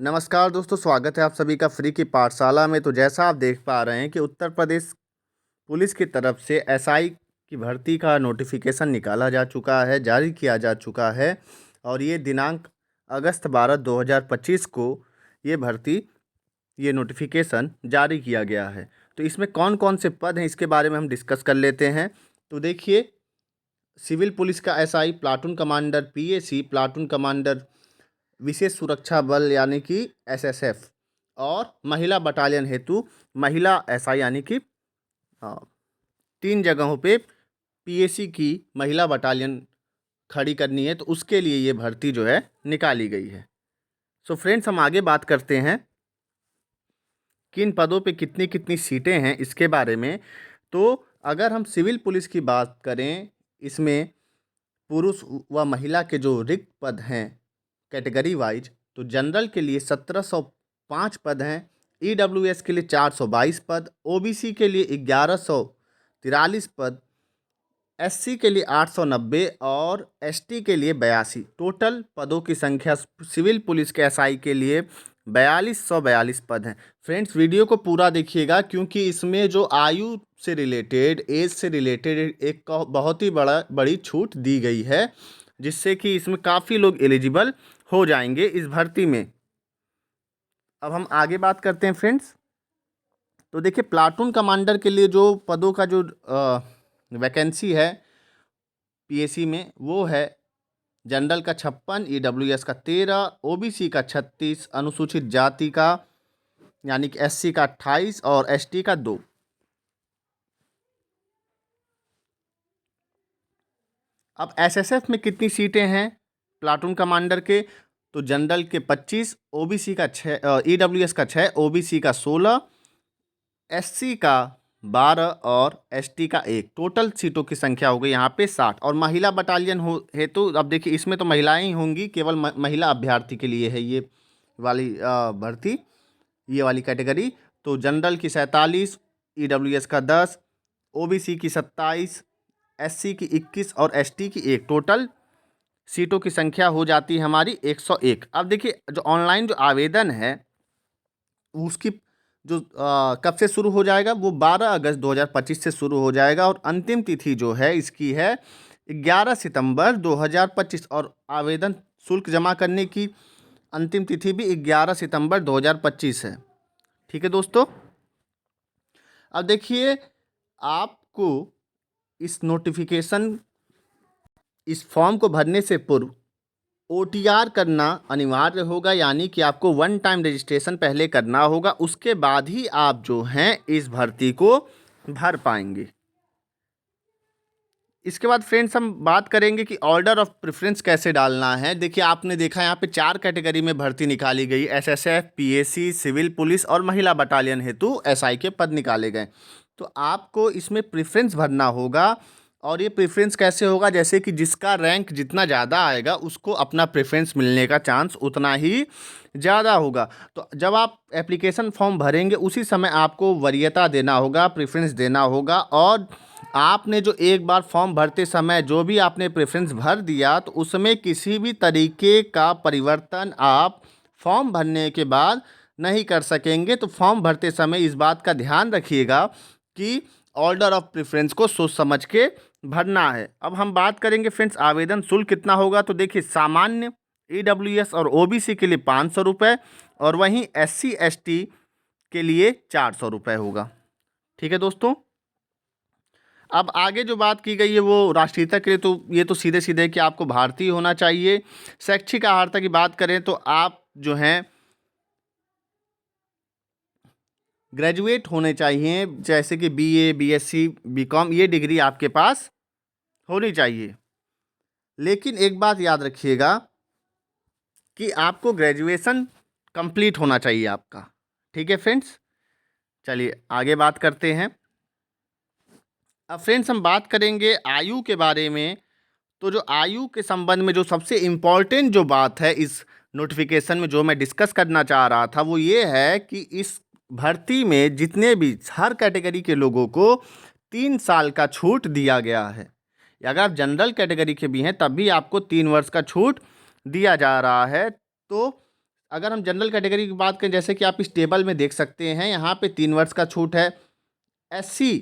नमस्कार दोस्तों, स्वागत है आप सभी का फ्री की पाठशाला में। तो जैसा आप देख पा रहे हैं कि उत्तर प्रदेश पुलिस की तरफ से एसआई की भर्ती का नोटिफिकेशन निकाला जा चुका है, जारी किया जा चुका है। और ये दिनांक अगस्त 12 2025 को ये भर्ती, ये नोटिफिकेशन जारी किया गया है। तो इसमें कौन कौन से पद हैं इसके बारे में हम डिस्कस कर लेते हैं। तो देखिए, सिविल पुलिस का SI, platoon commander PAC, platoon commander विशेष सुरक्षा बल यानी कि एसएसएफ, और महिला बटालियन हेतु महिला एसआई यानी कि 3 जगहों पे पीएसी की महिला बटालियन खड़ी करनी है। तो उसके लिए ये भर्ती जो है निकाली गई है। सो फ्रेंड्स, हम आगे बात करते हैं किन पदों पे कितनी कितनी सीटें हैं इसके बारे में। तो अगर हम सिविल पुलिस की बात करें, इसमें पुरुष व महिला के जो रिक्त पद हैं कैटेगरी वाइज, तो जनरल के लिए 1705 पद हैं, ईडब्ल्यूएस के लिए 422 पद, ओबीसी के लिए 1143 पद, एससी के लिए 890 और एसटी के लिए 82। टोटल पदों की संख्या सिविल पुलिस के एसआई के लिए 4242 पद हैं। फ्रेंड्स, वीडियो को पूरा देखिएगा क्योंकि इसमें जो आयु से रिलेटेड, एज से रिलेटेड एक बहुत ही बड़ी छूट दी गई है, जिससे कि इसमें काफ़ी लोग एलिजिबल हो जाएंगे इस भर्ती में। अब हम आगे बात करते हैं फ्रेंड्स। तो देखिए, प्लाटून कमांडर के लिए जो पदों का जो वैकेंसी है पीएसी में, वो है जनरल का 56, ईडब्ल्यूएस का 13, ओबीसी का 36, अनुसूचित जाति का यानी कि एससी का 28 और एसटी का 2। अब एसएसएफ में कितनी सीटें हैं प्लाटून कमांडर के? तो जनरल के 25, ओबीसी का 6, ईडब्ल्यूएस का 6, ओबीसी का 16, एससी का 12 और एसटी का 1। टोटल सीटों की संख्या हो गई यहाँ पे 60। और महिला बटालियन हो हेतु, अब देखिए इसमें तो महिलाएं ही होंगी, केवल महिला अभ्यर्थी के लिए है ये वाली भर्ती, ये वाली कैटेगरी। तो जनरल की 47, ईडब्ल्यूएस का 10, ओबीसी की 27, एससी की 21 और एसटी की 1। टोटल सीटों की संख्या हो जाती है हमारी 101। अब देखिए, जो ऑनलाइन जो आवेदन है उसकी जो कब से शुरू हो जाएगा, वो 12 अगस्त 2025 से शुरू हो जाएगा। और अंतिम तिथि जो है इसकी है 11 सितंबर 2025। और आवेदन शुल्क जमा करने की अंतिम तिथि भी 11 सितंबर 2025 है। ठीक है दोस्तों। अब देखिए, आपको इस नोटिफिकेशन, इस फॉर्म को भरने से पूर्व ओटीआर करना अनिवार्य होगा, यानी कि आपको वन टाइम रजिस्ट्रेशन पहले करना होगा। उसके बाद ही आप जो हैं इस भर्ती को भर पाएंगे। इसके बाद फ्रेंड्स, हम बात करेंगे कि ऑर्डर ऑफ प्रेफरेंस कैसे डालना है। देखिए, आपने देखा यहाँ पे 4 कैटेगरी में भर्ती निकाली गई, एसएसएफ, पीएसी, सिविल पुलिस और महिला बटालियन हेतु एसआई के पद निकाले गए। तो आपको इसमें प्रेफरेंस भरना होगा। और ये प्रेफरेंस कैसे होगा? जैसे कि जिसका रैंक जितना ज़्यादा आएगा उसको अपना प्रेफरेंस मिलने का चांस उतना ही ज़्यादा होगा। तो जब आप एप्लीकेशन फॉर्म भरेंगे उसी समय आपको वरीयता देना होगा, प्रेफरेंस देना होगा। और आपने जो एक बार फॉर्म भरते समय जो भी आपने प्रेफरेंस भर दिया, तो उसमें किसी भी तरीके का परिवर्तन आप फॉर्म भरने के बाद नहीं कर सकेंगे। तो फॉर्म भरते समय इस बात का ध्यान रखिएगा कि ऑर्डर ऑफ प्रेफरेंस को सोच समझ के भरना है। अब हम बात करेंगे फ्रेंड्स, आवेदन शुल्क कितना होगा। तो देखिए, सामान्य, ईडब्ल्यूएस और ओबीसी के लिए 500 रुपये, और वहीं एससी एसटी के लिए 400 रुपये होगा। ठीक है दोस्तों। अब आगे जो बात की गई है वो राष्ट्रीयता के लिए, तो ये तो सीधे सीधे कि आपको भारतीय होना चाहिए। शैक्षिक अर्हता की बात करें तो आप जो हैं ग्रेजुएट होने चाहिए, जैसे कि बीए, बीएससी, बीकॉम, ये डिग्री आपके पास होनी चाहिए। लेकिन एक बात याद रखिएगा कि आपको ग्रेजुएशन कंप्लीट होना चाहिए आपका। ठीक है फ्रेंड्स, चलिए आगे बात करते हैं। अब फ्रेंड्स, हम बात करेंगे आयु के बारे में। तो जो आयु के संबंध में जो सबसे इम्पॉर्टेंट जो बात है इस नोटिफिकेशन में, जो मैं डिस्कस करना चाह रहा था, वो ये है कि इस भर्ती में जितने भी हर कैटेगरी के लोगों को 3 साल का छूट दिया गया है। अगर आप जनरल कैटेगरी के भी हैं तब भी आपको 3 वर्ष का छूट दिया जा रहा है। तो अगर हम जनरल कैटेगरी की बात करें, जैसे कि आप इस टेबल में देख सकते हैं, यहाँ पे 3 वर्ष का छूट है। एससी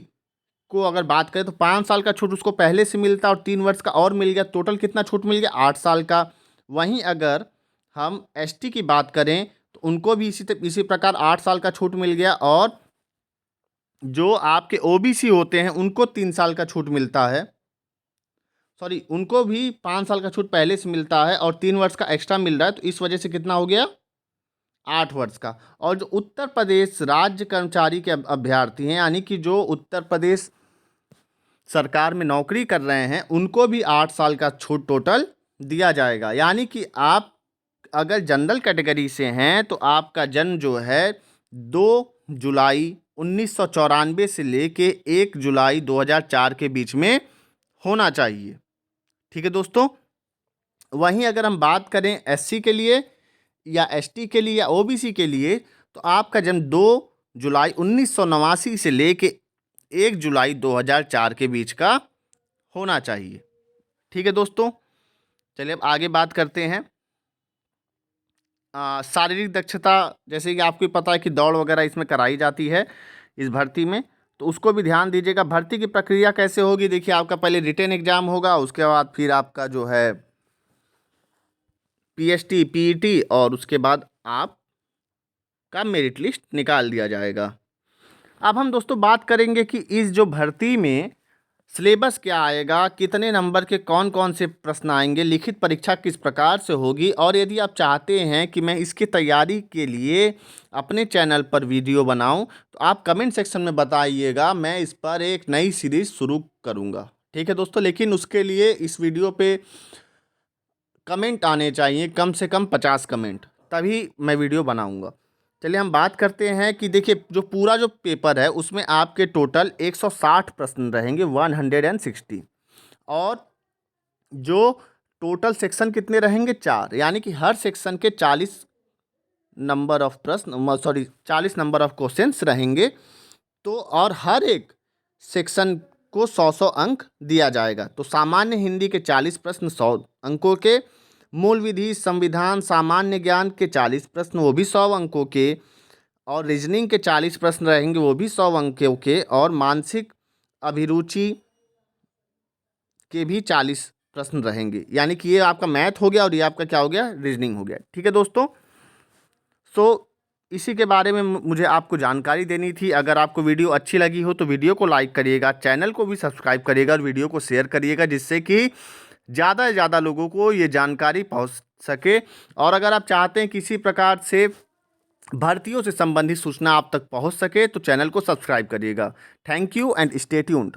को अगर बात करें तो 5 साल का छूट उसको पहले से मिलता और 3 वर्ष का और मिल गया, टोटल कितना छूट मिल गया, 8 साल का। वहीं अगर हम एसटी की बात करें तो उनको भी इसी प्रकार 8 साल का छूट मिल गया, और जो आपके ओबीसी होते हैं उनको 3 साल का छूट मिलता है। सॉरी, उनको भी 5 साल का छूट पहले से मिलता है और 3 वर्ष का एक्स्ट्रा मिल रहा है, तो इस वजह से कितना हो गया, 8 वर्ष का। और जो उत्तर प्रदेश राज्य कर्मचारी के अभ्यर्थी हैं, यानी कि जो उत्तर प्रदेश सरकार में नौकरी कर रहे हैं, उनको भी 8 साल का छूट टोटल दिया जाएगा। यानी कि आप अगर जनरल कैटेगरी से हैं तो आपका जन्म जो है 2 जुलाई 1994 से लेके 1 जुलाई 2004 के बीच में होना चाहिए। ठीक है दोस्तों। वहीं अगर हम बात करें एससी के लिए या एसटी के लिए या ओबीसी के लिए, तो आपका जन्म 2 जुलाई 1989 से लेके 1 जुलाई 2004 के बीच का होना चाहिए। ठीक है दोस्तों। चलिए अब आगे बात करते हैं। शारीरिक दक्षता, जैसे कि आपको पता है कि दौड़ वगैरह इसमें कराई जाती है इस भर्ती में, तो उसको भी ध्यान दीजिएगा। भर्ती की प्रक्रिया कैसे होगी, देखिए आपका पहले रिटन एग्जाम होगा, उसके बाद फिर आपका जो है पीएसटी पीईटी, और उसके बाद आपका मेरिट लिस्ट निकाल दिया जाएगा। अब हम दोस्तों बात करेंगे कि इस जो भर्ती में सिलेबस क्या आएगा, कितने नंबर के कौन कौन से प्रश्न आएंगे, लिखित परीक्षा किस प्रकार से होगी, और यदि आप चाहते हैं कि मैं इसकी तैयारी के लिए अपने चैनल पर वीडियो बनाऊं तो आप कमेंट सेक्शन में बताइएगा, मैं इस पर एक नई सीरीज़ शुरू करूंगा। ठीक है दोस्तों। लेकिन उसके लिए इस वीडियो पे कमेंट आने चाहिए, कम से कम 50 कमेंट, तभी मैं वीडियो बनाऊंगा। चलिए हम बात करते हैं कि देखिए जो पूरा जो पेपर है उसमें आपके टोटल 160 प्रश्न रहेंगे, 160, और जो टोटल सेक्शन कितने रहेंगे, 4, यानी कि हर सेक्शन के 40 नंबर ऑफ प्रश्न, सॉरी 40 नंबर ऑफ क्वेश्चंस रहेंगे। तो और हर एक सेक्शन को 100 अंक दिया जाएगा। तो सामान्य हिंदी के 40 प्रश्न 100 अंकों के, मूल विधि संविधान सामान्य ज्ञान के 40 प्रश्न वो भी 100 अंकों के, और रीजनिंग के 40 प्रश्न रहेंगे वो भी 100 अंकों के, और मानसिक अभिरुचि के भी 40 प्रश्न रहेंगे। यानी कि ये आपका मैथ हो गया और ये आपका क्या हो गया, रीजनिंग हो गया। ठीक है दोस्तों। सो इसी के बारे में मुझे आपको जानकारी देनी थी। अगर आपको वीडियो अच्छी लगी हो तो वीडियो को लाइक करिएगा, चैनल को भी सब्सक्राइब करिएगा और वीडियो को शेयर करिएगा, जिससे कि ज़्यादा से ज़्यादा लोगों को ये जानकारी पहुंच सके। और अगर आप चाहते हैं किसी प्रकार से भर्तियों से संबंधित सूचना आप तक पहुंच सके तो चैनल को सब्सक्राइब करिएगा। Thank you and stay tuned.